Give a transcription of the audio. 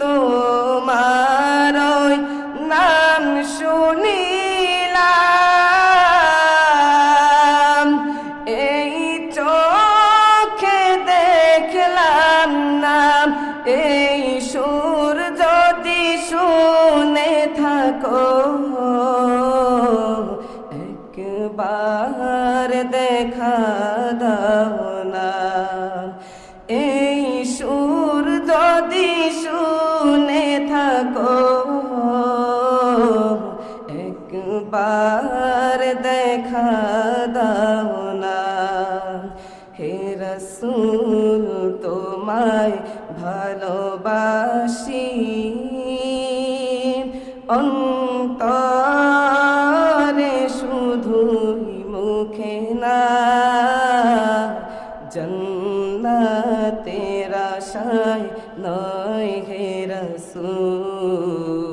তোমার ওই নাম শুনিলাম, এই চোখে দেখলাম না, এই সুর যদি শুনে থাকো একবার দেখা দাও না, এই সুর যদি শুনে থাকো একবার দেখা দাও না। হে রাসূল তোমায় ভালোবাসি, অন্তরে শুধুই মুখে না, জান্নাতের আশায় নয় হে রাসূল।